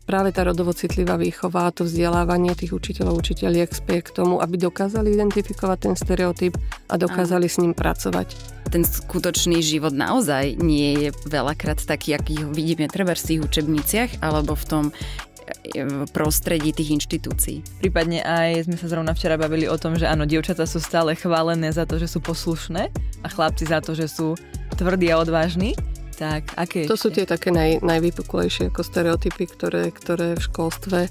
práve tá rodovo citlivá výchova a to vzdelávanie tých učiteľov, učiteľiek spie k tomu, aby dokázali identifikovať ten stereotyp a dokázali s ním pracovať. Ten skutočný život naozaj nie je veľakrát taký, aký ho vidíme treba v tých učebniciach alebo v tom prostredí tých inštitúcií. Prípadne aj sme sa zrovna včera bavili o tom, že áno, dievčatá sú stále chválené za to, že sú poslušné a chlapci za to, že sú tvrdí a odvážni. Tak, aké to sú tie také najvypuklejšie ako stereotypy, ktoré v školstve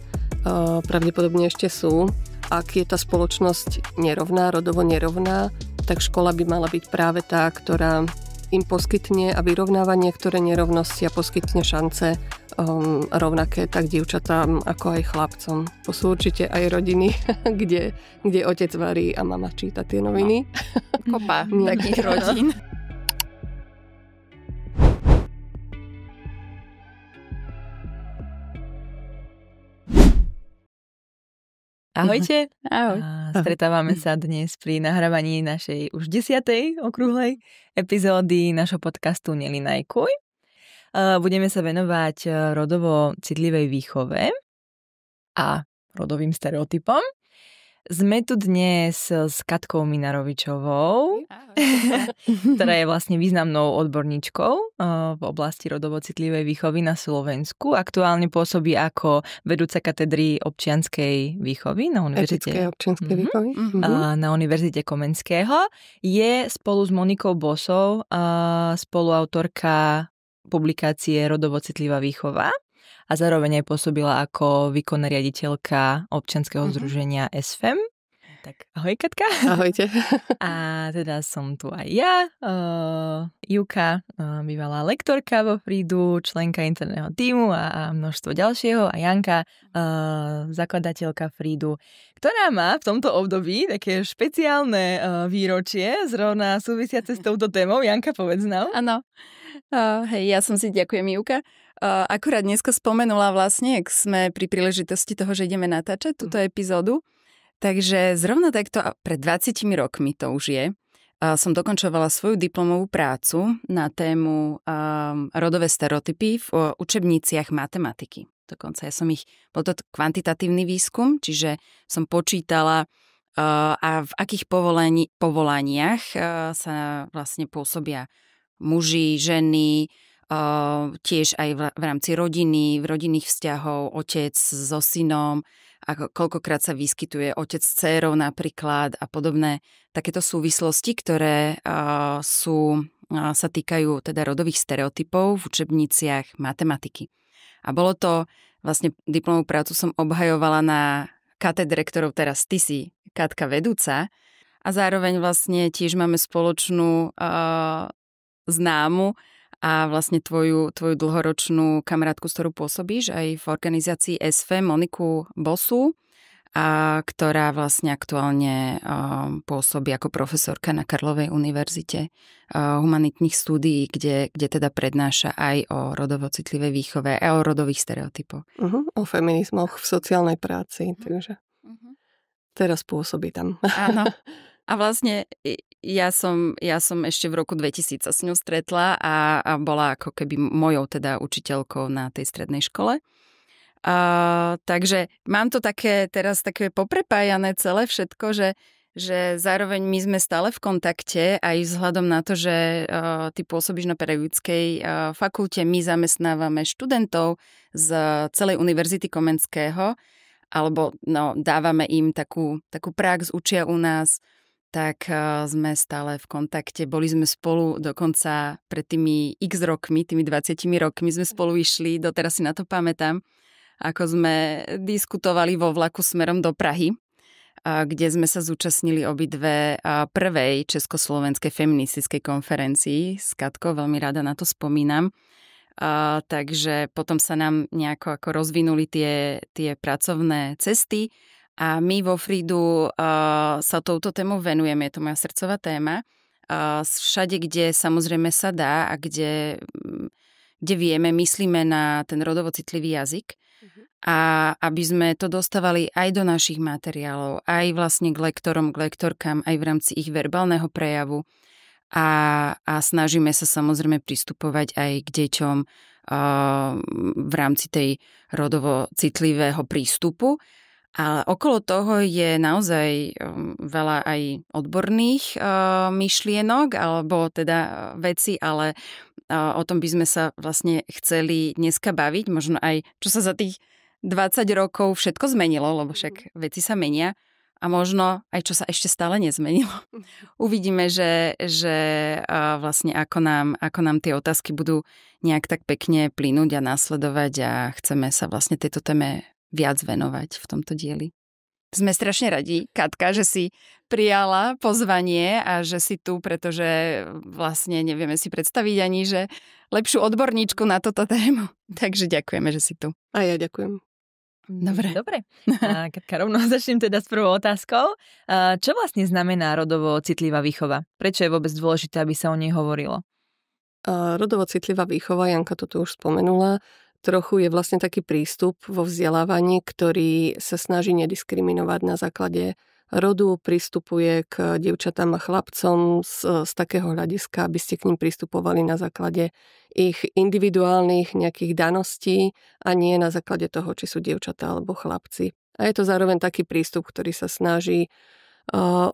pravdepodobne ešte sú. Ak je tá spoločnosť nerovná, rodovo nerovná, tak škola by mala byť práve tá, ktorá im poskytne a vyrovnáva niektoré nerovnosti a poskytne šance rovnaké tak dievčatám ako aj chlapcom. To sú určite aj rodiny, kde otec varí a mama číta tie noviny. No. Kopa takých rodín. Ahojte. Ahoj. Stretávame sa dnes pri nahrávaní našej už 10. okrúhlej epizódy našho podcastu Nelinajkuj. Budeme sa venovať rodovo citlivej výchove a rodovým stereotypom. Sme tu dnes s Katkou Minarovičovou, ktorá je vlastne významnou odborníčkou v oblasti rodovo citlivej výchovy na Slovensku. Aktuálne pôsobí ako vedúca katedry občianskej výchovy na univerzite. Etickej občianskej výchovy. Na Univerzite Komenského. Je spolu s Monikou Bosou spoluautorka publikácie Rodovo citlivá výchova. A zároveň aj pôsobila ako výkonná riaditeľka občianskeho združenia SFEM. Tak ahoj Katka. Ahojte. A teda som tu aj ja, Juka, bývalá lektorka vo Frídu, členka interného tímu a množstvo ďalšieho, a Janka, zakladateľka Frídu, ktorá má v tomto období také špeciálne výročie zrovna súvisiace s touto témou. Janka, povedz nám. Áno. Hej, ja som si, ďakujem Juka. Akurát dneska spomenula vlastne, ak sme pri príležitosti toho, že ideme natáčať túto epizódu. Takže zrovna takto pred 20 rokmi to už je. Som dokončovala svoju diplomovú prácu na tému rodové stereotypy v učebniciach matematiky. Dokonca bol to kvantitatívny výskum, čiže som počítala a v akých povolaniach sa vlastne pôsobia muži, ženy, tiež aj v rámci rodiny, v rodinných vzťahov, otec so synom, a koľkokrát sa vyskytuje otec s dcérou napríklad a podobné takéto súvislosti, ktoré sa týkajú teda rodových stereotypov v učebniciach matematiky. A bolo to, vlastne diplomovú prácu som obhajovala na katedre, ktorou teraz ty si, Katka, vedúca, a zároveň vlastne tiež máme spoločnú známu a vlastne tvoju dlhoročnú kamarátku, s ktorou pôsobíš aj v organizácii SFEM, Moniku Bosu, ktorá vlastne aktuálne pôsobí ako profesorka na Karlovej univerzite humanitných štúdií, kde teda prednáša aj o rodovo citlivej výchove a o rodových stereotypoch. O feminizmoch v sociálnej práci, takže teraz pôsobí tam. Áno. A vlastne ja som ešte v roku 2000 sa s ňou stretla a bola ako keby mojou teda učiteľkou na tej strednej škole. Takže mám to teraz také poprepájané celé všetko, že zároveň my sme stále v kontakte aj vzhľadom na to, že ty pôsobíš na pedagogickej fakulte, my zamestnávame študentov z celej Univerzity Komenského, alebo dávame im takú prax, učia u nás, tak sme stále v kontakte. Boli sme spolu dokonca pred tými x rokmi, tými 20 rokmi sme spolu išli, doteraz si na to pamätám, ako sme diskutovali vo vlaku smerom do Prahy, kde sme sa zúčastnili obidve prvej československej feministickej konferencii s Katkou, veľmi rada na to spomínam. Takže potom sa nám nejako ako rozvinuli tie pracovné cesty. A my vo Frídu sa touto tému venujeme, je to moja srdcová téma. Všade, kde samozrejme sa dá a kde vieme, myslíme na ten rodovo citlivý jazyk. A aby sme to dostávali aj do našich materiálov, aj vlastne k lektorom, k lektorkám, aj v rámci ich verbálneho prejavu. A snažíme sa samozrejme pristupovať aj k deťom v rámci tej rodovo citlivého prístupu. A okolo toho je naozaj veľa aj odborných myšlienok alebo teda veci, ale o tom by sme sa vlastne chceli dneska baviť. Možno aj, čo sa za tých 20 rokov všetko zmenilo, lebo však veci sa menia. A možno aj, čo sa ešte stále nezmenilo. Uvidíme, že vlastne ako nám tie otázky budú nejak tak pekne plynúť a následovať a chceme sa vlastne tejto téme viac venovať v tomto dieli. Sme strašne radi, Katka, že si prijala pozvanie a že si tu, pretože vlastne nevieme si predstaviť ani, že lepšiu odborníčku na toto tému. Takže ďakujeme, že si tu. A ja ďakujem. Dobre. Katka, rovno začnem teda s prvou otázkou. Čo vlastne znamená rodovo citlivá výchova? Prečo je vôbec dôležité, aby sa o nej hovorilo? Rodovo citlivá výchova, Janka to tu už spomenula, trochu je vlastne taký prístup vo vzdelávaní, ktorý sa snaží nediskriminovať na základe rodu, pristupuje k dievčatám a chlapcom z takého hľadiska, aby ste k ním pristupovali na základe ich individuálnych nejakých daností a nie na základe toho, či sú dievčatá alebo chlapci. A je to zároveň taký prístup, ktorý sa snaží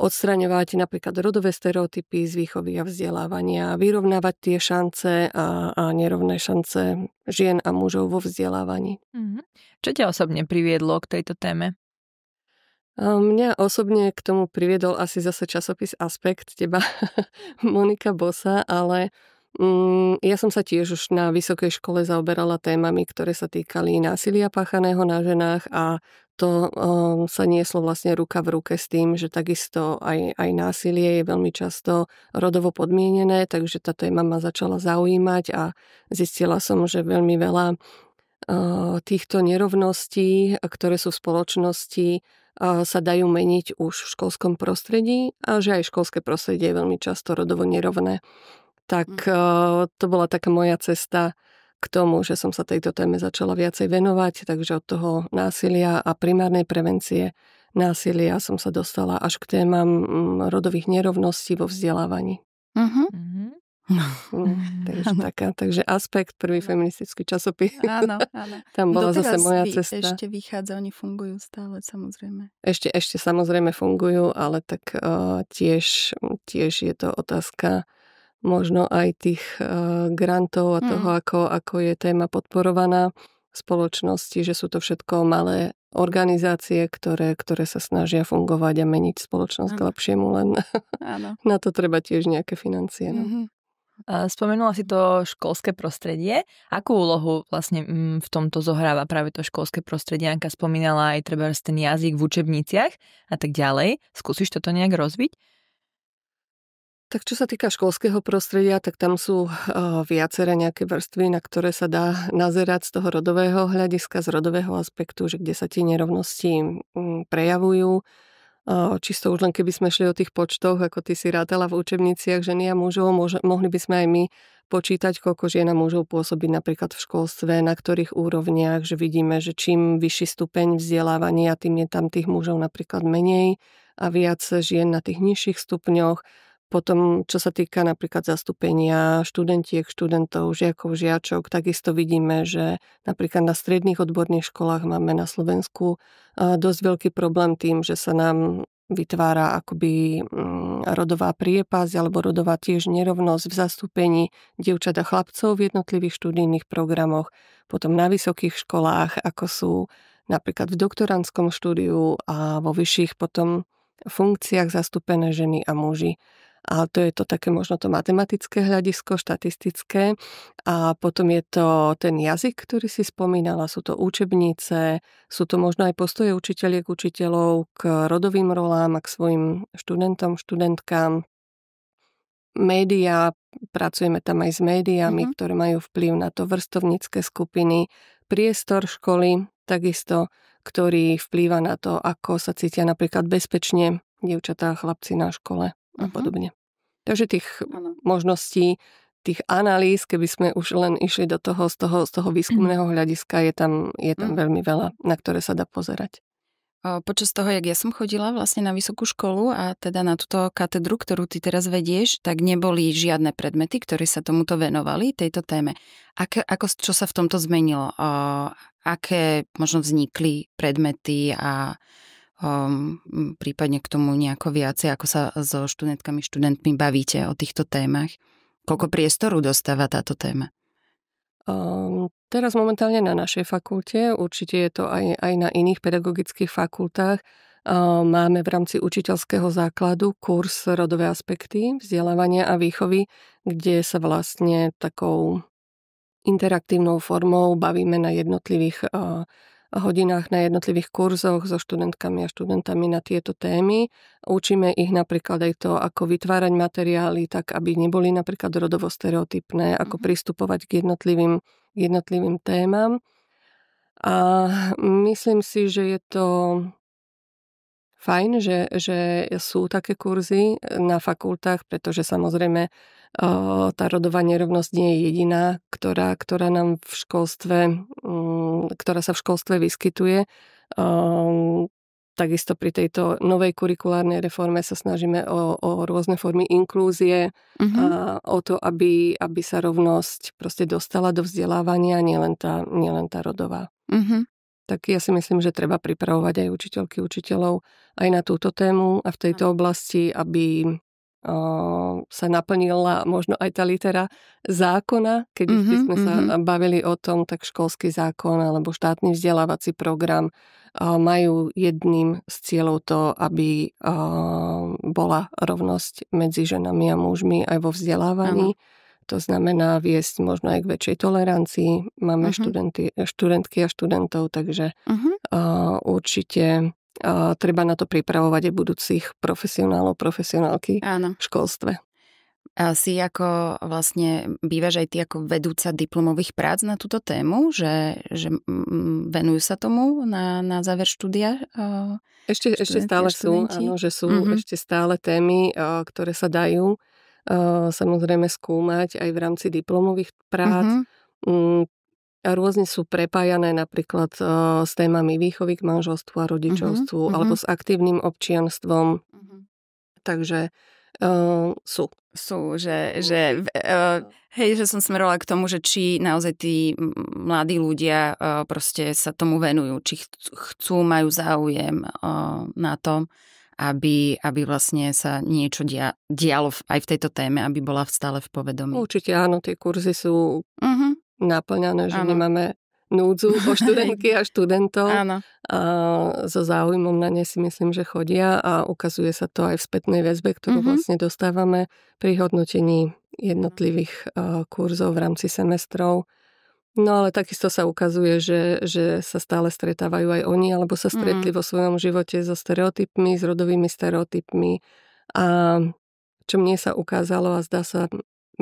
odstraňovať napríklad rodové stereotypy z výchovy a vzdelávania, vyrovnávať tie šance a nerovné šance žien a mužov vo vzdelávaní. Čo ťa osobne priviedlo k tejto téme? Mňa osobne k tomu priviedol asi zase časopis Aspekt, teba Monika Bosa, ale ja som sa tiež už na vysokej škole zaoberala témami, ktoré sa týkali násilia páchaného na ženách a to sa nieslo vlastne ruka v ruke s tým, že takisto aj násilie je veľmi často rodovo podmienené, takže tá téma ma začala zaujímať a zistila som, že veľmi veľa týchto nerovností, ktoré sú v spoločnosti, sa dajú meniť už v školskom prostredí a že aj školské prostredie je veľmi často rodovo nerovné. Tak to bola taká moja cesta k tomu, že som sa tejto téme začala viacej venovať, takže od toho násilia a primárnej prevencie násilia som sa dostala až k témam rodových nerovností vo vzdelávaní. Takže Aspekt, prvý feministický časopis. Áno. Tam bola zase moja cesta. Ešte vychádza, oni fungujú stále, samozrejme. Ešte samozrejme fungujú, ale tak tiež je to otázka možno aj tých grantov a toho, ako je téma podporovaná v spoločnosti, že sú to všetko malé organizácie, ktoré sa snažia fungovať a meniť spoločnosť k lepšiemu, len na to treba tiež nejaké financie. No. Spomenula si to školské prostredie. Akú úlohu vlastne v tomto zohráva práve to školské prostredie? Janka spomínala aj treba ten jazyk v učebniciach a tak ďalej. Skúsiš toto nejak rozviť? Tak čo sa týka školského prostredia, tak tam sú viaceré nejaké vrstvy, na ktoré sa dá nazerať z toho rodového hľadiska, z rodového aspektu, že kde sa tie nerovnosti prejavujú. Čisto už len keby sme šli o tých počtoch, ako ty si rátala v učebniciach ženy a mužov, mohli by sme aj my počítať, koľko žien a mužov pôsobí napríklad v školstve, na ktorých úrovniach, že vidíme, že čím vyšší stupeň vzdelávania, tým je tam tých mužov napríklad menej a viac žien na tých nižších stupňoch. Potom, čo sa týka napríklad zastúpenia študentiek, študentov, žiakov, žiačok, takisto vidíme, že napríklad na stredných odborných školách máme na Slovensku dosť veľký problém tým, že sa nám vytvára akoby rodová priepasť alebo rodová tiež nerovnosť v zastúpení dievčat a chlapcov v jednotlivých študijných programoch. Potom na vysokých školách, ako sú napríklad v doktorandskom štúdiu a vo vyšších potom funkciách zastúpené ženy a muži. A to je to také možno to matematické hľadisko, štatistické. A potom je to ten jazyk, ktorý si spomínala, sú to učebnice, sú to možno aj postoje učiteľiek, učiteľov k rodovým rolám a k svojim študentom, študentkám. Média, pracujeme tam aj s médiami, ktoré majú vplyv na to, vrstovnícke skupiny, priestor školy, takisto, ktorý vplýva na to, ako sa cítia napríklad bezpečne dievčatá a chlapci na škole a podobne. Takže tých možností, tých analýz, keby sme už len išli do toho, z toho výskumného hľadiska, je tam veľmi veľa, na ktoré sa dá pozerať. Počas toho, jak ja som chodila vlastne na vysokú školu a teda na túto katedru, ktorú ty teraz vedieš, tak neboli žiadne predmety, ktoré sa tomuto venovali, tejto téme. Čo sa v tomto zmenilo? Aké možno vznikli predmety a prípadne k tomu nejako viacej, ako sa so študentmi bavíte o týchto témach? Koľko priestoru dostáva táto téma? Teraz momentálne na našej fakulte, určite je to aj na iných pedagogických fakultách. Máme v rámci učiteľského základu kurz rodové aspekty vzdelávania a výchovy, kde sa vlastne takou interaktívnou formou bavíme na jednotlivých hodinách, na jednotlivých kurzoch so študentkami a študentami na tieto témy. Učíme ich napríklad aj to, ako vytvárať materiály tak, aby neboli napríklad rodovo stereotypné, ako pristupovať k jednotlivým témam. A myslím si, že je to fajn, že sú také kurzy na fakultách, pretože samozrejme tá rodová nerovnosť nie je jediná, ktorá nám v školstve, ktorá sa v školstve vyskytuje. Takisto pri tejto novej kurikulárnej reforme sa snažíme o rôzne formy inklúzie a o to, aby sa rovnosť proste dostala do vzdelávania, nielen tá rodová. Tak ja si myslím, že treba pripravovať aj učiteľky, učiteľov aj na túto tému a v tejto oblasti, aby sa naplnila možno aj tá litera zákona, keď by sme sa bavili o tom, tak školský zákon alebo štátny vzdelávací program majú jedným z cieľov to, aby bola rovnosť medzi ženami a mužmi aj vo vzdelávaní. To znamená viesť možno aj k väčšej tolerancii. Máme študentky a študentov, takže určite treba na to pripravovať aj budúcich profesionálky v školstve. A si ako vlastne bývaš aj ty ako vedúca diplomových prác na túto tému, že venujú sa tomu na záver štúdia? Ešte stále sú, áno, že sú ešte stále témy, ktoré sa dajú samozrejme skúmať aj v rámci diplomových prác. Rôzne sú prepájané napríklad s témami výchovy k manželstvu a rodičovstvu alebo s aktívnym občianstvom. Takže sú. Že som smerovala k tomu, že či naozaj tí mladí ľudia proste sa tomu venujú, či chcú, majú záujem na tom, aby vlastne sa niečo dialo aj v tejto téme, aby bola stále v povedomí. Určite áno, tie kurzy sú naplňané, že nemáme núdzu o študentky a študentov. Áno. A so záujmom na ne si myslím, že chodia a ukazuje sa to aj v spätnej väzbe, ktorú vlastne dostávame pri hodnotení jednotlivých kurzov v rámci semestrov. No ale takisto sa ukazuje, že sa stále stretávajú aj oni, alebo sa stretli vo svojom živote so stereotypmi, s rodovými stereotypmi. A čo mne sa ukázalo a zdá sa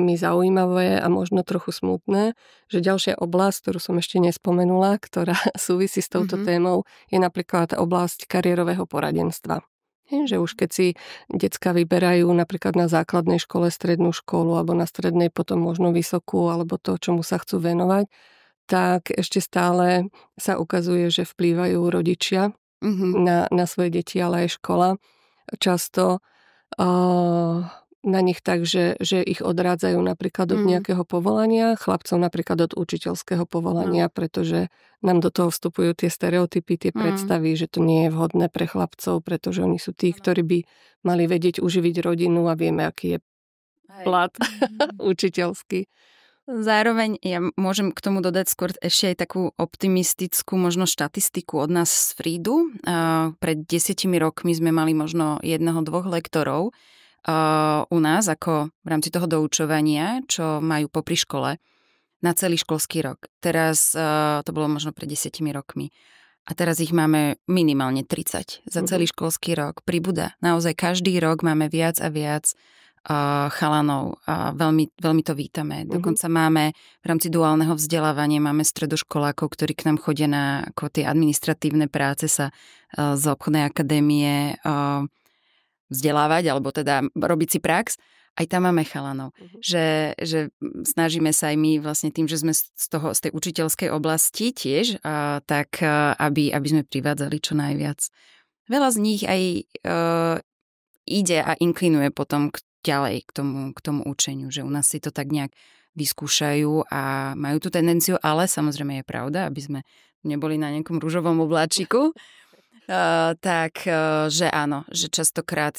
mi zaujímavé a možno trochu smutné, že ďalšia oblasť, ktorú som ešte nespomenula, ktorá súvisí s touto témou, je napríklad oblasť kariérového poradenstva. Že už keď si decka vyberajú napríklad na základnej škole strednú školu alebo na strednej potom možno vysokú alebo to, čomu sa chcú venovať, tak ešte stále sa ukazuje, že vplývajú rodičia na svoje deti, ale aj škola. Často na nich tak, že ich odrádzajú napríklad od nejakého povolania, chlapcov napríklad od učiteľského povolania, pretože nám do toho vstupujú tie stereotypy, tie predstavy, že to nie je vhodné pre chlapcov, pretože oni sú tí, ktorí by mali vedieť uživiť rodinu a vieme, aký je plat učiteľský. Zároveň ja môžem k tomu dodať skôr ešte aj takú optimistickú možno štatistiku od nás z Frídu. Pred 10 rokmi sme mali možno 1-2 lektorov u nás ako v rámci toho doučovania, čo majú popri škole na celý školský rok. Teraz to bolo možno pred 10 rokmi. A teraz ich máme minimálne 30 za celý školský rok. Pribúda. Naozaj každý rok máme viac a viac chalanov. Veľmi, veľmi to vítame. Dokonca máme v rámci duálneho vzdelávania máme stredoškolákov, ktorí k nám chodia na ako tie administratívne práce sa z obchodnej akadémie vzdelávať, alebo teda robiť si prax. aj tam máme chalanov. Že snažíme sa aj my vlastne tým, že sme z tej učiteľskej oblasti tiež, tak aby sme privádzali čo najviac. Veľa z nich aj ide a inklinuje potom ďalej k tomu učeniu, že u nás si to tak nejak vyskúšajú a majú tú tendenciu, ale samozrejme je pravda, aby sme neboli na nejakom ružovom obláčiku, že áno, že častokrát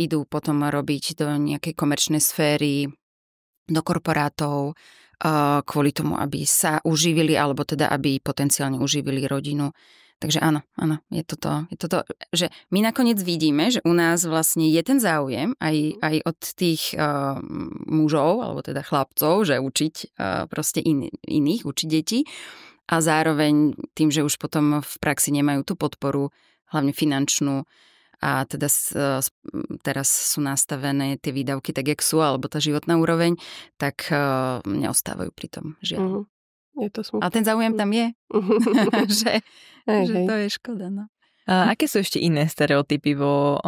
idú potom robiť do nejakej komerčnej sféry, do korporátov, kvôli tomu, aby sa uživili, alebo teda, aby potenciálne uživili rodinu. Takže áno, je toto, že my nakoniec vidíme, že u nás vlastne je ten záujem aj od tých mužov, alebo teda chlapcov, že učiť proste iných, učiť deti. A zároveň tým, že už potom v praxi nemajú tú podporu, hlavne finančnú, a teda teraz sú nastavené tie výdavky tak, jak sú, alebo tá životná úroveň, tak neostávajú pri tom, žiaľ. Je to smutné. Ale ten záujem tam je, že to je škoda. No. A aké sú ešte iné stereotypy vo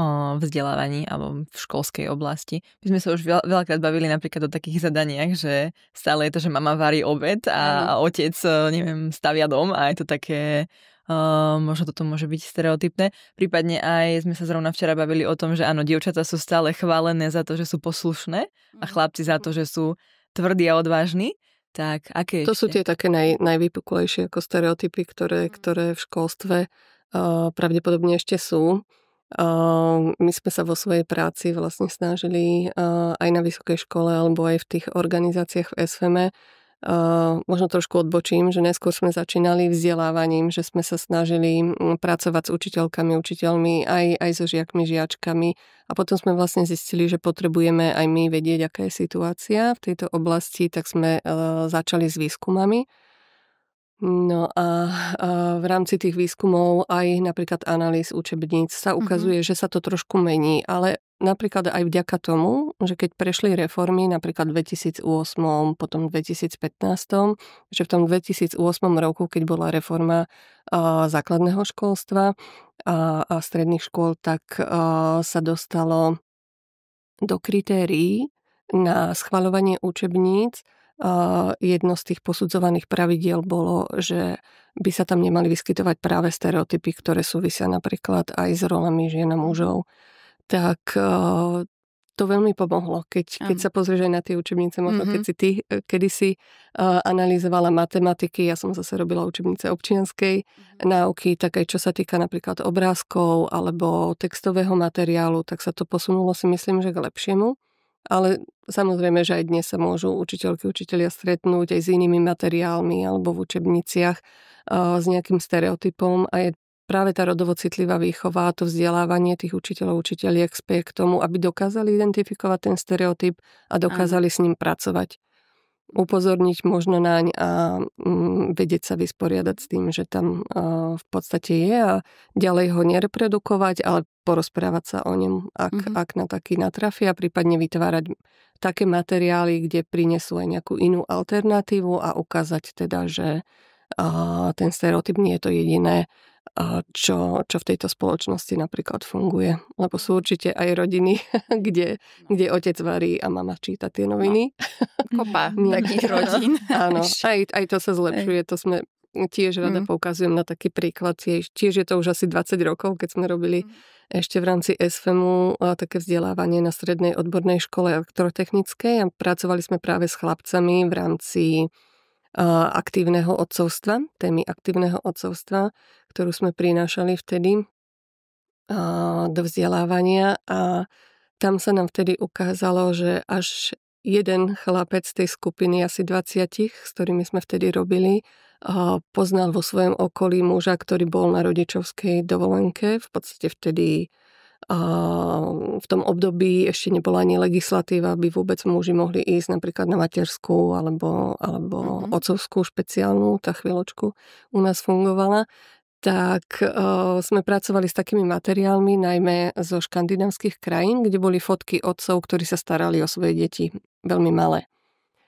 vzdelávaní alebo v školskej oblasti? My sme sa už veľakrát bavili napríklad o takých zadaniach, že stále je to, že mama varí obed a otec, neviem, stavia dom a je to také, možno toto môže byť stereotypné. Prípadne aj sme sa zrovna včera bavili o tom, že áno, dievčatá sú stále chválené za to, že sú poslušné a chlapci za to, že sú tvrdí a odvážni. Tak, aké to ešte? Sú tie také najvypuklejšie ako stereotypy, ktoré v školstve pravdepodobne ešte sú. My sme sa vo svojej práci vlastne snažili aj na vysokej škole alebo aj v tých organizáciách v SFM. Možno trošku odbočím, že neskôr sme začínali vzdelávaním, že sme sa snažili pracovať s učiteľkami, učiteľmi, aj so žiakmi, žiačkami. A potom sme vlastne zistili, že potrebujeme aj my vedieť, aká je situácia v tejto oblasti, tak sme začali s výskumami. No a v rámci tých výskumov aj napríklad analýz učebníc sa ukazuje, že sa to trošku mení, ale napríklad aj vďaka tomu, že keď prešli reformy napríklad v 2008, potom v 2015, že v tom 2008 roku, keď bola reforma základného školstva a stredných škôl, tak sa dostalo do kritérií na schvaľovanie učebníc. Jedno z tých posudzovaných pravidiel bolo, že by sa tam nemali vyskytovať práve stereotypy, ktoré súvisia napríklad aj s rolami žien a mužov. Tak to veľmi pomohlo, keď sa pozrieš aj na tie učebnice, možno keď si ty kedysi analyzovala matematiky, ja som zase robila učebnice občianskej náuky, tak aj čo sa týka napríklad obrázkov alebo textového materiálu, tak sa to posunulo, si myslím, že k lepšiemu. Ale samozrejme, že aj dnes sa môžu učiteľky, učitelia stretnúť aj s inými materiálmi alebo v učebniciach s nejakým stereotypom a je práve tá rodovo citlivá výchova a to vzdelávanie tých učiteľov, učiteľiek spie k tomu, aby dokázali identifikovať ten stereotyp a dokázali s ním pracovať. Upozorniť možno naň a vedieť sa vysporiadať s tým, že tam v podstate je a ďalej ho nereprodukovať, ale porozprávať sa o ňom, ak na taký natrafia, prípadne vytvárať také materiály, kde prinesú aj nejakú inú alternatívu a ukázať teda, že ten stereotyp nie je to jediné, čo v tejto spoločnosti napríklad funguje. Lebo sú určite aj rodiny, kde otec varí a mama číta tie noviny. Kopa takých rodín. Áno, aj to sa zlepšuje. To sme tiež rada poukazujem na taký príklad. Tiež je to už asi 20 rokov, keď sme robili ešte v rámci SFMu také vzdelávanie na strednej odbornej škole elektrotechnickej a pracovali sme práve s chlapcami v rámci aktívneho otcovstva, témy aktívneho otcovstva, ktorú sme prinášali vtedy do vzdelávania a tam sa nám vtedy ukázalo, že až jeden chlapec tej skupiny, asi 20, s ktorými sme vtedy robili, poznal vo svojom okolí muža, ktorý bol na rodičovskej dovolenke. V podstate vtedy v tom období ešte nebola ani legislatíva, aby vôbec muži mohli ísť napríklad na materskú alebo otcovskú špeciálnu, tá chvíľočku u nás fungovala. Tak sme pracovali s takými materiálmi, najmä zo škandinávskych krajín, kde boli fotky otcov, ktorí sa starali o svoje deti veľmi malé.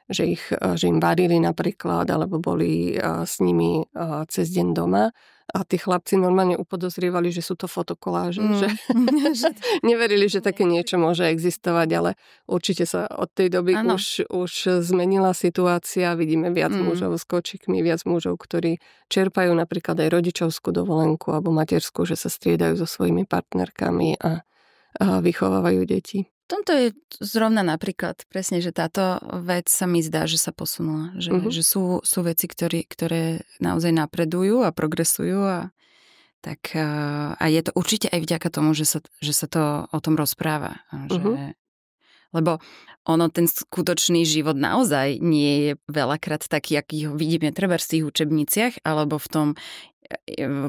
že im varili napríklad, alebo boli s nimi cez deň doma. A tí chlapci normálne upodozrievali, že sú to fotokoláže, že neverili, že také niečo môže existovať, ale určite sa od tej doby už zmenila situácia. Vidíme viac mužov s kočikmi, viac mužov, ktorí čerpajú napríklad aj rodičovskú dovolenku alebo materskú, že sa striedajú so svojimi partnerkami a vychovávajú deti. V tomto je zrovna napríklad presne, že táto vec sa mi zdá, že sa posunula. Že sú veci, ktoré naozaj napredujú a progresujú a je to určite aj vďaka tomu, že sa to o tom rozpráva. Lebo ten skutočný život naozaj nie je veľakrát taký, aký ho vidíme treba v tých učebniciach alebo v tom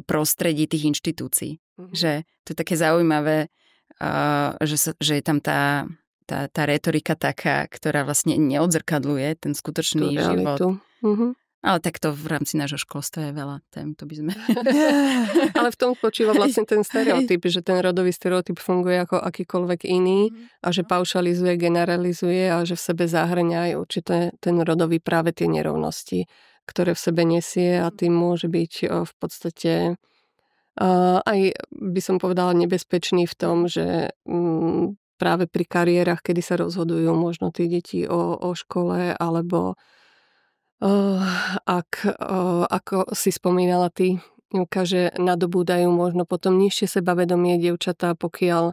prostredí tých inštitúcií. Že to je také zaujímavé, že je tam tá retorika taká, ktorá vlastne neodzrkadluje ten skutočný život. Ale tak to v rámci nášho školstva je veľa tém, to by sme... Ale v tom spočíva vlastne ten stereotyp, že ten rodový stereotyp funguje ako akýkoľvek iný a že paušalizuje, generalizuje a že v sebe zahrňa aj určité ten rodový práve tie nerovnosti, ktoré v sebe nesie a tým môže byť v podstate aj by som povedala nebezpečný v tom, že práve pri kariérach, kedy sa rozhodujú možno tie deti o škole, alebo ako si spomínala ty, Juka, že nadobúdajú možno potom nižšie sebavedomie dievčatá, pokiaľ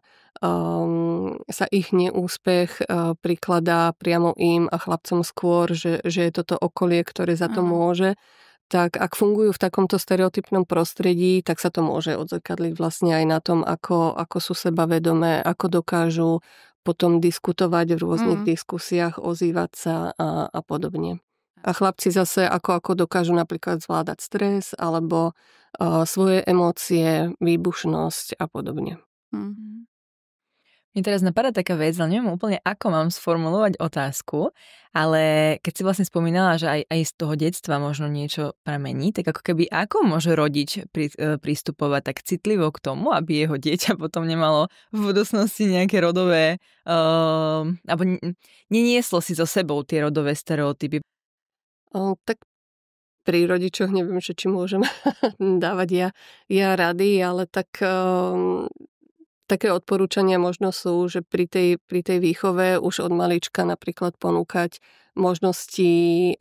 sa ich neúspech prikladá priamo im a chlapcom skôr, že je toto okolie, ktoré za to môže. Tak ak fungujú v takomto stereotypnom prostredí, tak sa to môže odzrkadliť vlastne aj na tom, ako sú sebavedomé, ako dokážu potom diskutovať v rôznych diskusiách, ozývať sa a podobne. A chlapci zase ako dokážu napríklad zvládať stres alebo svoje emócie, výbušnosť a podobne. Mne teraz napadá taká vec, ale neviem úplne, ako mám sformulovať otázku, ale keď si vlastne spomínala, že aj z toho detstva možno niečo pramení, tak ako môže rodič pristupovať tak citlivo k tomu, aby jeho dieťa potom nemalo v budúcnosti nejaké rodové, alebo nenieslo si so sebou tie rodové stereotypy? Tak pri rodičoch neviem, že či môžem dávať ja rady, ale také odporúčania možno sú, že pri tej výchove už od malička napríklad ponúkať možnosti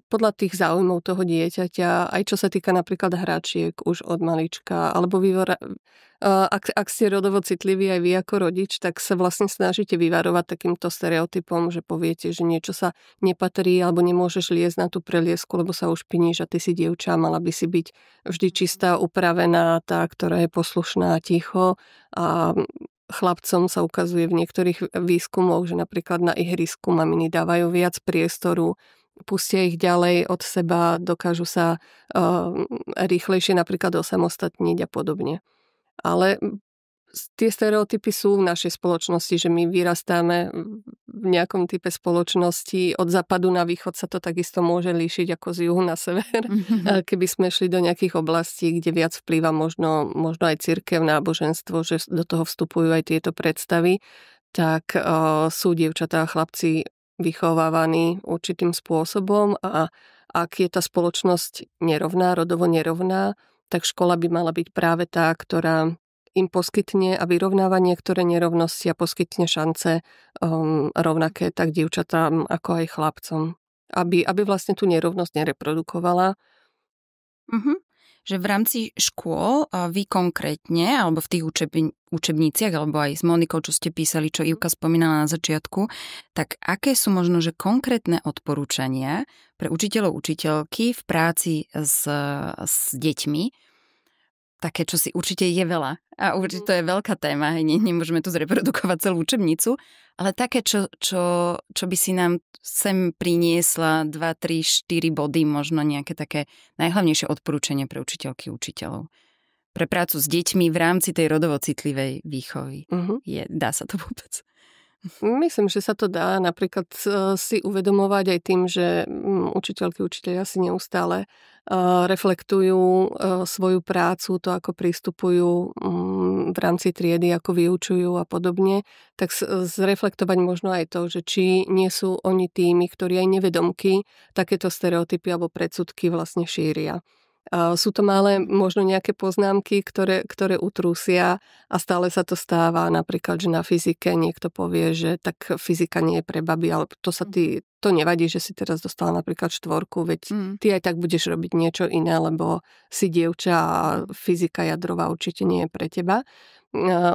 podľa tých záujmov toho dieťaťa, aj čo sa týka napríklad hračiek už od malička, alebo ak ste rodovo citliví aj vy ako rodič, tak sa vlastne snažíte vyvarovať takýmto stereotypom, že poviete, že niečo sa nepatrí alebo nemôžeš liesť na tú preliesku, lebo sa ušpiníš a ty si dievča, mala by si byť vždy čistá, upravená, tá, ktorá je poslušná, ticho. A chlapcom sa ukazuje v niektorých výskumoch, že napríklad na ihrisku maminy dávajú viac priestoru, pustia ich ďalej od seba, dokážu sa rýchlejšie napríklad osamostatniť a podobne. Ale tie stereotypy sú v našej spoločnosti, že my vyrastáme v nejakom type spoločnosti. Od západu na východ sa to takisto môže líšiť ako z juhu na sever. Keby sme šli do nejakých oblastí, kde viac vplýva možno aj cirkev, náboženstvo, že do toho vstupujú aj tieto predstavy, tak sú dievčatá a chlapci vychovávaní určitým spôsobom a ak je tá spoločnosť nerovná, rodovo nerovná, tak škola by mala byť práve tá, ktorá im poskytne a vyrovnáva niektoré nerovnosti a poskytne šance rovnaké tak dievčatám ako aj chlapcom. Aby vlastne tú nerovnosť nereprodukovala. Že v rámci škôl vy konkrétne, alebo v tých učebniciach, alebo aj s Monikou, čo ste písali, čo Ivka spomínala na začiatku, tak aké sú možno, že konkrétne odporúčania pre učiteľov, učiteľky v práci s deťmi, také, čo si určite je veľa. A určite to je veľká téma, nemôžeme tu zreprodukovať celú učebnicu, ale také, čo by si nám sem priniesla 2, 3, 4 body, možno nejaké také najhlavnejšie odporúčanie pre učiteľky, učiteľov. Pre prácu s deťmi v rámci tej rodovo citlivej výchovy. Dá sa to vôbec? Myslím, že sa to dá napríklad si uvedomovať aj tým, že učiteľky, učitelia si neustále reflektujú svoju prácu, to ako pristupujú v rámci triedy, ako vyučujú a podobne, tak zreflektovať možno aj to, že či nie sú oni tými, ktorí aj nevedomky takéto stereotypy alebo predsudky vlastne šíria. Sú to malé možno nejaké poznámky, ktoré utrúsia a stále sa to stáva. Napríklad, že na fyzike niekto povie, že tak fyzika nie je pre baby, ale to nevadí, že si teraz dostala napríklad 4, veď ty aj tak budeš robiť niečo iné, lebo si dievča a fyzika jadrová určite nie je pre teba.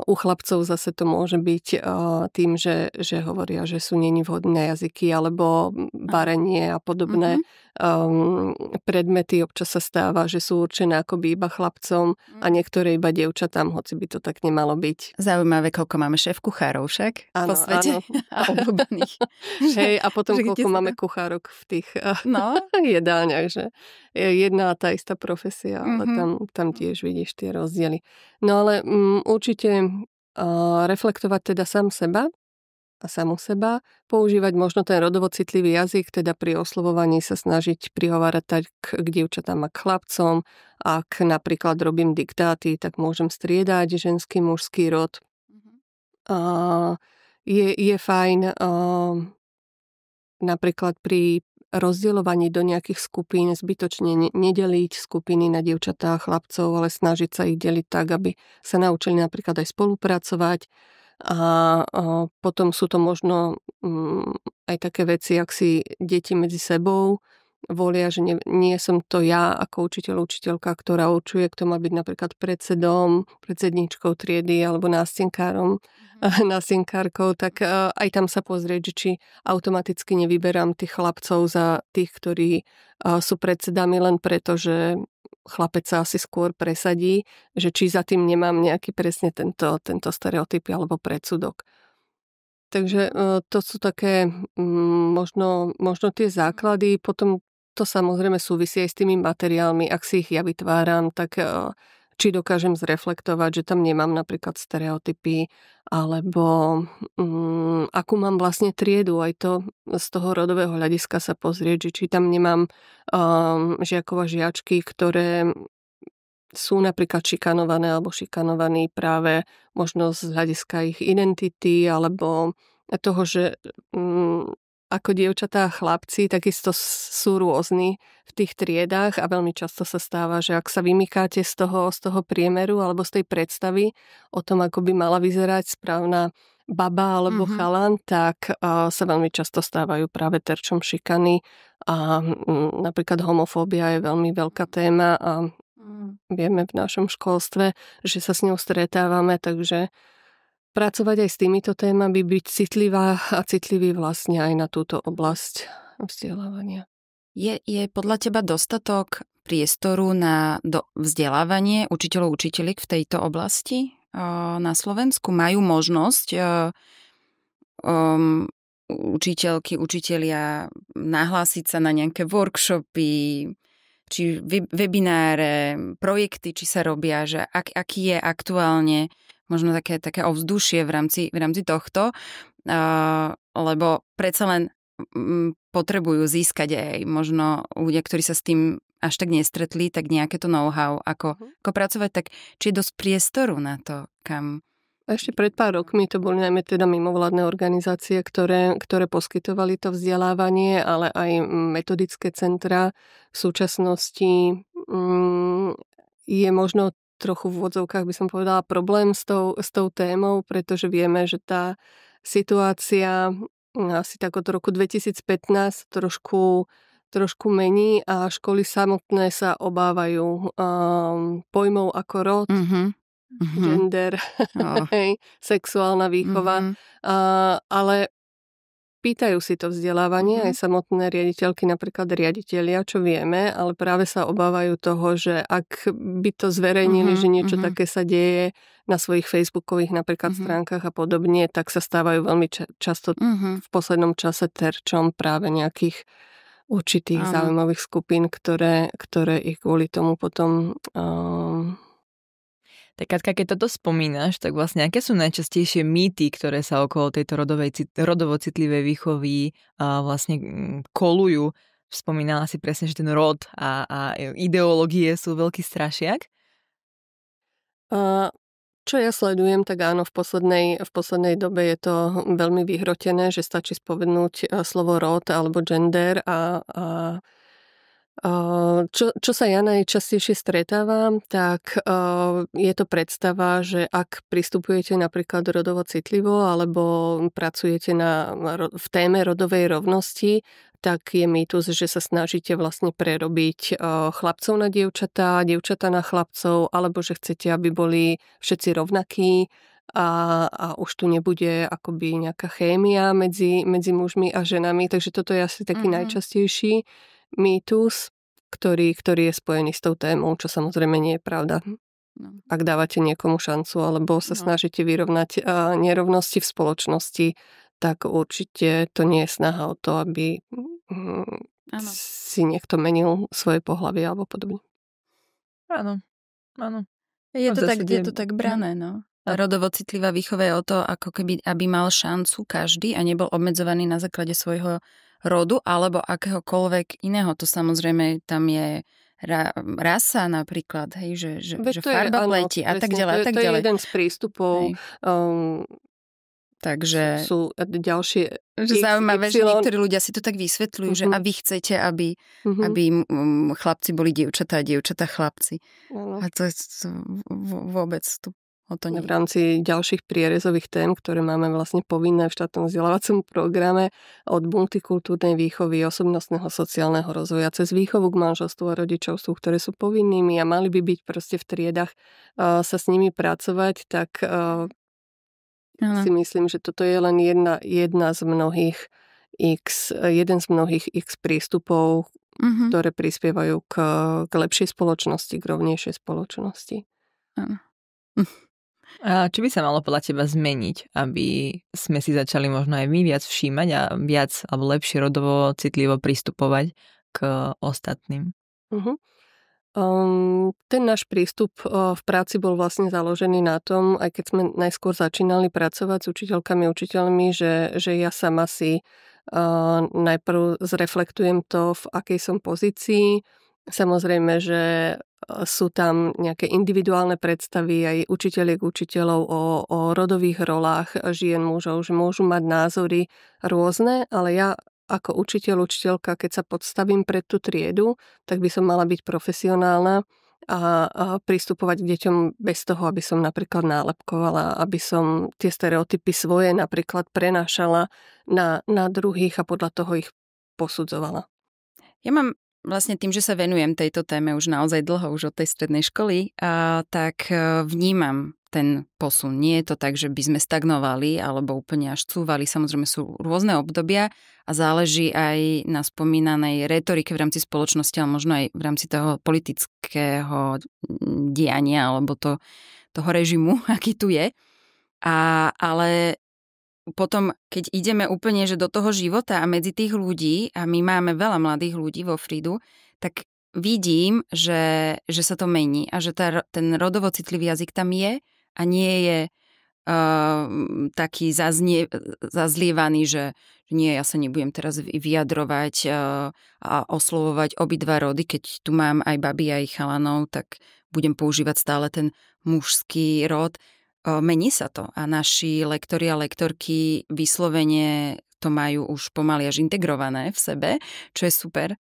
U chlapcov zase to môže byť tým, že hovoria, že sú není vhodné jazyky alebo varenie a podobné predmety. Občas sa stáva, že sú určené akoby iba chlapcom a niektoré iba dievčatám, hoci by to tak nemalo byť. Zaujímavé, koľko máme šéf kuchárov však po svete. A obľúbených. Hej, a potom koľko máme kuchárok v tých jedálniach, že je jedna a tá istá profesia, ale tam tiež vidíš tie rozdiely. No ale určite reflektovať teda sám seba a samu seba, používať možno ten rodovo citlivý jazyk, teda pri oslovovaní sa snažiť prihovárať tak k dievčatám a k chlapcom. Ak napríklad robím diktáty, tak môžem striedať ženský, mužský rod. Je fajn napríklad pri rozdeľovaní do nejakých skupín zbytočne nedeliť skupiny na dievčatá a chlapcov, ale snažiť sa ich deliť tak, aby sa naučili napríklad aj spolupracovať. A potom sú to možno aj také veci, ak si deti medzi sebou volia, že nie som to ja ako učiteľ, učiteľka, ktorá určuje, kto má byť napríklad predsedničkou triedy alebo nástenkárkou, tak aj tam sa pozrieť, že či automaticky nevyberám tých chlapcov za tých, ktorí sú predsedami len preto, že chlapec sa asi skôr presadí, že či za tým nemám nejaký presne tento stereotyp alebo predsudok. Takže to sú také možno tie základy. Potom to samozrejme súvisí aj s tými materiálmi. Ak si ich ja vytváram, tak či dokážem zreflektovať, že tam nemám napríklad stereotypy, alebo akú mám vlastne triedu. Aj to z toho rodového hľadiska sa pozrieť, že či tam nemám žiakov a žiačky, ktoré sú napríklad šikanované alebo šikanovaní práve možno z hľadiska ich identity alebo toho, že ako dievčatá a chlapci takisto sú rôzni v tých triedách a veľmi často sa stáva, že ak sa vymykáte z toho priemeru alebo z tej predstavy o tom, ako by mala vyzerať správna baba alebo chalan, tak sa veľmi často stávajú práve terčom šikany a napríklad homofóbia je veľmi veľká téma a vieme v našom školstve, že sa s ňou stretávame, takže pracovať aj s týmito témami, byť citlivá a citlivý vlastne aj na túto oblasť vzdelávania. Je podľa teba dostatok priestoru na vzdelávanie učiteľov, učiteľiek v tejto oblasti na Slovensku? Majú možnosť učiteľky, učitelia nahlásiť sa na nejaké workshopy, či webináre, projekty, či sa robia, že aký je aktuálne možno také ovzdušie v rámci tohto, lebo predsa len potrebujú získať aj možno ľudia, ktorí sa s tým až tak nestretli, tak nejaké to know-how, ako pracovať, tak či je dosť priestoru na to, kam... Ešte pred pár rokmi to boli najmä teda mimovládne organizácie, ktoré poskytovali to vzdelávanie, ale aj metodické centra. V súčasnosti je možno trochu v odzovkách, by som povedala, problém s tou témou, pretože vieme, že tá situácia asi tak od roku 2015 trošku mení a školy samotné sa obávajú pojmov ako rod, gender, sexuálna výchova, ale pýtajú si to vzdelávanie, aj samotné riaditeľky, napríklad riaditelia, čo vieme, ale práve sa obávajú toho, že ak by to zverejnili, že niečo také sa deje na svojich facebookových napríklad stránkach a podobne, tak sa stávajú veľmi často v poslednom čase terčom práve nejakých určitých záujmových skupín, ktoré ich kvôli tomu potom... Tak Katka, keď toto spomínaš, tak vlastne aké sú najčastejšie mýty, ktoré sa okolo tejto rodovo citlivej výchovy vlastne kolujú? Spomínala si presne, že ten rod a ideológie sú veľký strašiak? Čo ja sledujem, tak áno, v poslednej dobe je to veľmi vyhrotené, že stačí spomenúť slovo rod alebo gender a čo sa ja najčastejšie stretávam, tak je to predstava, že ak pristupujete napríklad rodovo citlivo alebo pracujete v téme rodovej rovnosti, tak je mýtus, že sa snažíte vlastne prerobiť chlapcov na dievčatá, dievčatá na chlapcov, alebo že chcete, aby boli všetci rovnakí a už tu nebude akoby nejaká chémia medzi mužmi a ženami. Takže toto je asi taký najčastejší mýtus, ktorý je spojený s tou témou, čo samozrejme nie je pravda. No. Ak dávate niekomu šancu alebo sa snažíte vyrovnať nerovnosti v spoločnosti, tak určite to nie je snaha o to, aby si niekto menil svoje pohlavie alebo podobne. Áno. Je to tak brané, no. Rodovo citlivá výchova je o to, ako keby, aby mal šancu každý a nebol obmedzovaný na základe svojho rodu alebo akéhokoľvek iného. To samozrejme tam je rasa napríklad, hej, že farba pleti a tak ďalej. To je jeden z prístupov. Takže sú ďalšie zaujímavé, že niektorí ľudia si to tak vysvetľujú, že a vy chcete, aby chlapci boli dievčatá a dievčatá chlapci. A to je vôbec tu. V rámci ďalších prierezových tém, ktoré máme vlastne povinné v štátnom vzdelávacom programe, od multikultúrnej výchovy, osobnostného sociálneho rozvoja cez výchovu k manželstvu a rodičovstvu, ktoré sú povinnými a mali by byť proste v triedach sa s nimi pracovať, tak si myslím, že toto je len jeden z mnohých x prístupov, ktoré prispievajú k lepšej spoločnosti, k rovnejšej spoločnosti. Áno. A čo by sa malo podľa teba zmeniť, aby sme si začali možno aj my viac všímať a viac alebo lepšie rodovo citlivo pristupovať k ostatným? Ten náš prístup v práci bol vlastne založený na tom, aj keď sme najskôr začínali pracovať s učiteľkami a učiteľmi, že ja sama si najprv zreflektujem to, v akej som pozícii. Samozrejme, že sú tam nejaké individuálne predstavy aj učiteľiek, učiteľov o rodových rolách žien, mužov, že môžu mať názory rôzne, ale ja ako učiteľ, učiteľka, keď sa podstavím pred tú triedu, tak by som mala byť profesionálna a pristupovať k deťom bez toho, aby som napríklad nálepkovala, aby som tie stereotypy svoje napríklad prenášala na druhých a podľa toho ich posudzovala. Ja mám vlastne tým, že sa venujem tejto téme už naozaj dlho, už od tej strednej školy, tak vnímam ten posun. Nie je to tak, že by sme stagnovali alebo úplne až cúvali. Samozrejme sú rôzne obdobia a záleží aj na spomínanej retorike v rámci spoločnosti, ale možno aj v rámci toho politického diania alebo toho režimu, aký tu je. Ale potom, keď ideme úplne že do toho života a medzi tých ľudí, a my máme veľa mladých ľudí vo Fridu, tak vidím, že sa to mení a že ten rodovo citlivý jazyk tam je a nie je taký zazlievaný, že nie, ja sa nebudem teraz vyjadrovať a oslovovať obidva rody, keď tu mám aj babi, aj chalanov, tak budem používať stále ten mužský rod. Mení sa to a naši lektori a lektorky vyslovene to majú už pomaly až integrované v sebe, čo je super.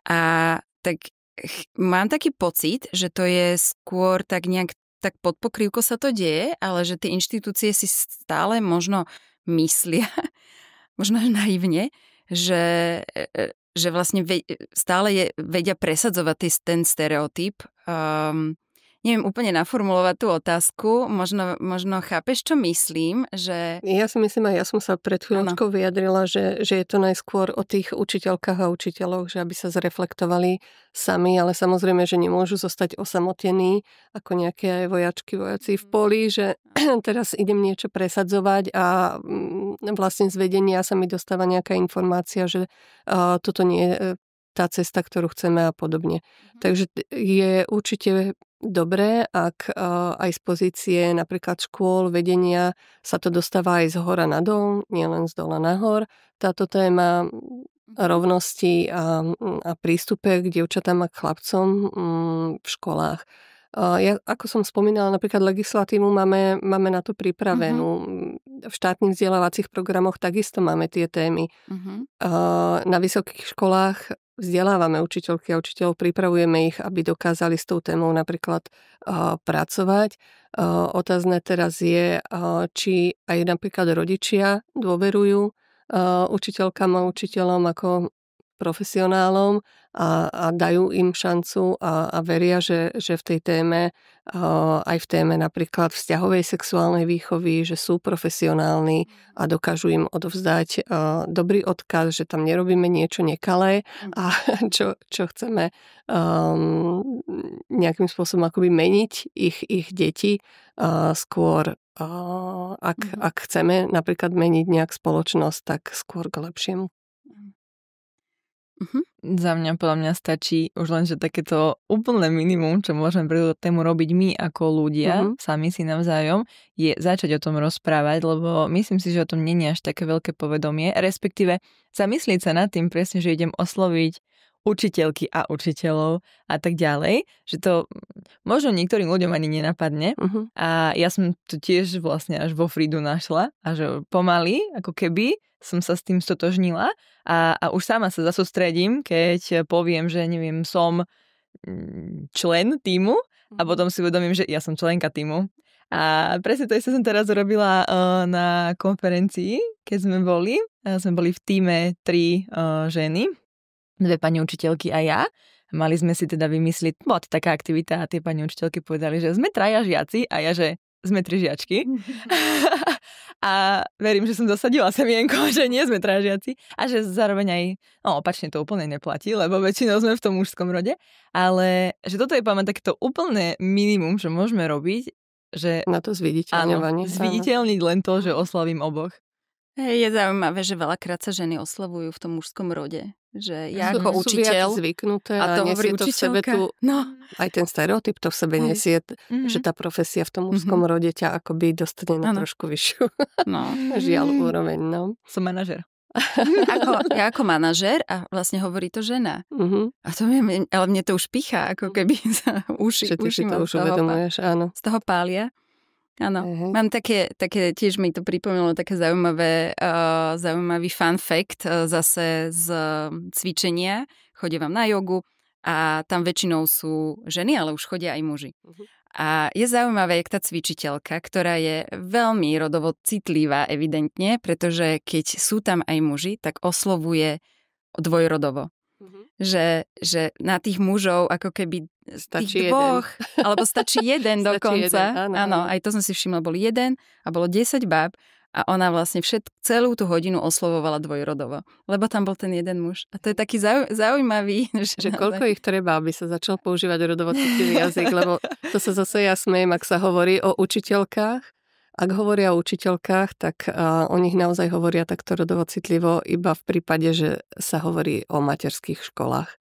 A tak mám taký pocit, že to je skôr tak nejak tak pod pokrývkou sa to deje, ale že tie inštitúcie si stále možno myslia, možno naivne, že vlastne stále vedia presadzovať ten stereotyp. Neviem úplne naformulovať tú otázku. Možno chápeš, čo myslím, že... Ja si myslím, aj ja som sa pred chvíľočkou vyjadrila, že je to najskôr o tých učiteľkách a učiteľoch, že aby sa zreflektovali sami, ale samozrejme, že nemôžu zostať osamotení ako nejaké vojaci v poli, že teraz idem niečo presadzovať a vlastne z vedenia sa mi dostáva nejaká informácia, že toto nie je tá cesta, ktorú chceme a podobne. Takže je určite dobré, ak aj z pozície napríklad škôl, vedenia sa to dostáva aj z hora nadol, nielen z dola nahor. Táto téma rovnosti a prístupe k dievčatám a k chlapcom v školách. Ja, ako som spomínala, napríklad legislatívu máme na to pripravenú. V štátnych vzdelávacích programoch takisto máme tie témy. Na vysokých školách vzdelávame učiteľky a učiteľov, pripravujeme ich, aby dokázali s tou témou napríklad pracovať. Otázne teraz je, či aj napríklad rodičia dôverujú učiteľkám a učiteľom ako profesionálom a dajú im šancu a veria, že v tej téme, aj v téme napríklad vzťahovej sexuálnej výchovy, že sú profesionálni a dokážu im odovzdať dobrý odkaz, že tam nerobíme niečo nekalé a čo chceme nejakým spôsobom akoby meniť ich deti skôr. Ak chceme napríklad meniť nejak spoločnosť, tak skôr k lepšiemu. Za mňa podľa mňa stačí už len, že takéto úplné minimum, čo môžeme pre tému robiť my ako ľudia, sami si navzájom, je začať o tom rozprávať, lebo myslím si, že o tom nie je až také veľké povedomie, respektíve zamyslieť sa nad tým presne, že idem osloviť učiteľky a učiteľov a tak ďalej, že to možno niektorým ľuďom ani nenapadne a ja som to tiež vlastne až vo Fridu našla a že pomaly, ako keby som sa s tým stotožnila a už sama sa zasústredím, keď poviem, že neviem, som člen tímu a potom si uvedomím, že ja som členka tímu. A presne to som teraz urobila na konferencii, keď sme boli v tíme 3 ženy, 2 pani učiteľky a ja. Mali sme si teda vymysliť, bola to taká aktivita a tie pani učiteľky povedali, že sme 3 žiaci a ja, že sme 3 žiačky. A verím, že som dosadila semienko, že nie sme 3 žiaci a že zároveň aj, opačne to úplne neplatí, lebo väčšinou sme v tom mužskom rode, ale že toto je takéto úplné minimum, že môžeme robiť, že na to zviditeľňovanie. Áno, zviditeľniť len to, že oslavím oboch. Je zaujímavé, že veľakrát sa ženy oslavujú v tom mužskom rode. Že ja ako učiteľ zvyknuté a to hovorí to v sebe aj ten stereotyp to v sebe nesie, že tá profesia v tom mužskom rode ťa akoby dostane na trošku vyššiu žiaľ úroveň. Som manažer. Ja ako manažer a vlastne hovorí to žena. A to ale mne to už pichá, ako keby sa uši to už uvedomuješ, áno. Z toho pália. Áno, mám také, tiež mi to pripomínalo také zaujímavý fun fact zase z cvičenia. Chodievam na jogu a tam väčšinou sú ženy, ale už chodia aj muži. A je zaujímavé, jak tá cvičiteľka, ktorá je veľmi rodovo citlivá evidentne, pretože keď sú tam aj muži, tak oslovuje dvojrodovo. Že na tých mužov ako keby stačí tých dvoch, jeden. alebo stačí jeden dokonca. Jeden, áno, aj to som si všimla, bol jeden a bolo 10 báb a ona vlastne celú tú hodinu oslovovala dvojrodovo, lebo tam bol ten jeden muž. A to je taký zaujímavý. Že koľko ich treba, aby sa začal používať rodovo citlivý jazyk, lebo to sa zase ja smejem, ak sa hovorí o učiteľkách. Ak hovoria o učiteľkách, tak o nich naozaj hovoria takto rodovo citlivo iba v prípade, že sa hovorí o materských školách.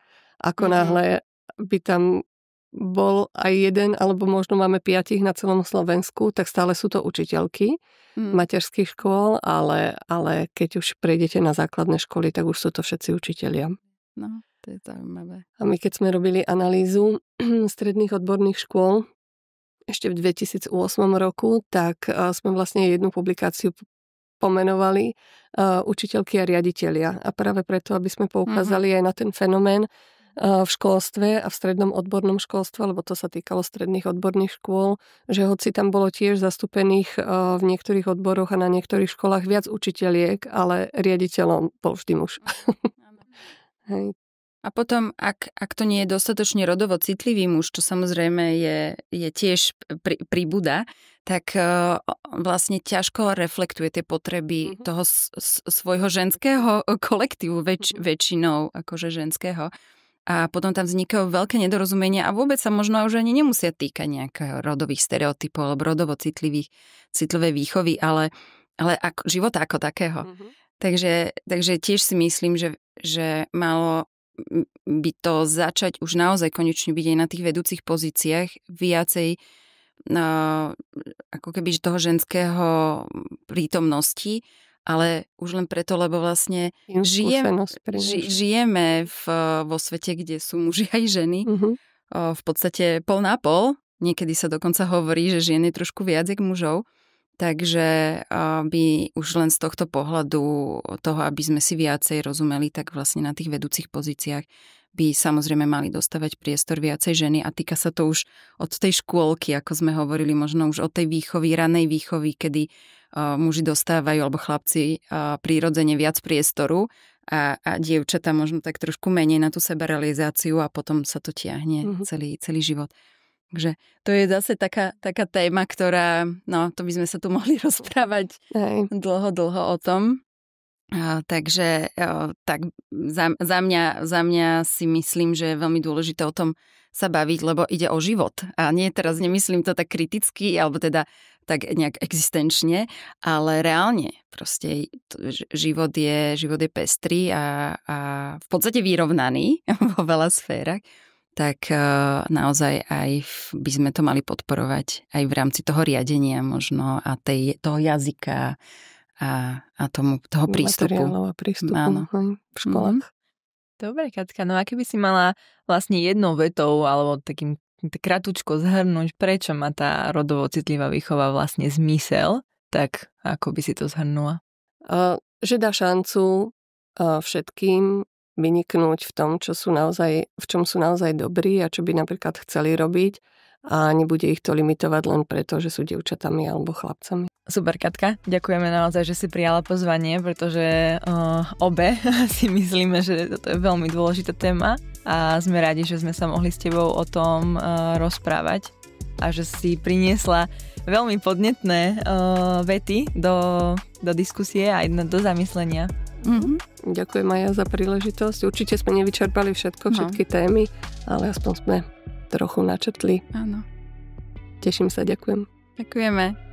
Ako náhle by tam bol aj jeden, alebo možno máme 5 na celom Slovensku, tak stále sú to učiteľky materských škôl, ale keď už prejdete na základné školy, tak už sú to všetci učitelia. No, to je zaujímavé. A my keď sme robili analýzu stredných odborných škôl, ešte v 2008 roku, tak sme vlastne jednu publikáciu pomenovali učiteľky a riaditelia. A práve preto, aby sme poukázali aj na ten fenomén v školstve a v strednom odbornom školstve, lebo to sa týkalo stredných odborných škôl, že hoci tam bolo tiež zastúpených v niektorých odboroch a na niektorých školách viac učiteľiek, ale riaditeľom bol vždy muž. Hej. A potom, ak to nie je dostatočne rodovo citlivý muž, čo samozrejme je tiež pribúda, tak vlastne ťažko reflektuje tie potreby toho svojho ženského kolektívu, väčšinou akože ženského. A potom tam vznikajú veľké nedorozumenia a vôbec sa možno už ani nemusia týkať nejakého rodových stereotypov alebo rodovo citlivej výchovy, ale života ako takého. Takže tiež si myslím, že malo by to začať už naozaj konečne byť aj na tých vedúcich pozíciách viacej ako keby toho ženského prítomnosti, ale už len preto, lebo vlastne žijeme vo svete, kde sú muži aj ženy. V podstate pol na pol. Niekedy sa dokonca hovorí, že žien je trošku viac jak mužov. Takže by už len z tohto pohľadu toho, aby sme si viacej rozumeli, tak vlastne na tých vedúcich pozíciách by samozrejme mali dostávať priestor viacej ženy a týka sa to už od tej škôlky, ako sme hovorili, možno už od tej výchovy, ranej výchovy, kedy muži dostávajú, alebo chlapci prirodzene viac priestoru a dievčatá možno tak trošku menej na tú sebarealizáciu a potom sa to tiahne celý život. Takže to je zase taká téma, ktorá, to by sme sa tu mohli rozprávať dlho o tom. Takže tak za mňa si myslím, že je veľmi dôležité o tom sa baviť, lebo ide o život. A nie teraz nemyslím to tak kriticky, alebo teda tak nejak existenčne, ale reálne. Proste život je pestrý a v podstate vyrovnaný vo veľa sférach. Tak naozaj aj by sme to mali podporovať aj v rámci toho riadenia možno a toho jazyka a toho prístupu. Materiálov a prístupu v školách. Dobre, Katka, no a keby si mala vlastne jednou vetou alebo takým kratučko zhrnúť, prečo má tá rodovo citlivá výchova vlastne zmysel, tak ako by si to zhrnula? Že dá šancu všetkým vyniknúť v tom, v čom sú naozaj dobrí a čo by napríklad chceli robiť a nebude ich to limitovať len preto, že sú dievčatami alebo chlapcami. Super, Katka, ďakujeme naozaj, že si prijala pozvanie, pretože obe si myslíme, že toto je veľmi dôležitá téma a sme radi, že sme sa mohli s tebou o tom rozprávať a že si priniesla veľmi podnetné vety do diskusie aj do zamyslenia. Ďakujem aj ja za príležitosť. Určite sme nevyčerpali všetky témy, ale aspoň sme trochu načrtli. Áno. Teším sa, ďakujem. Ďakujeme.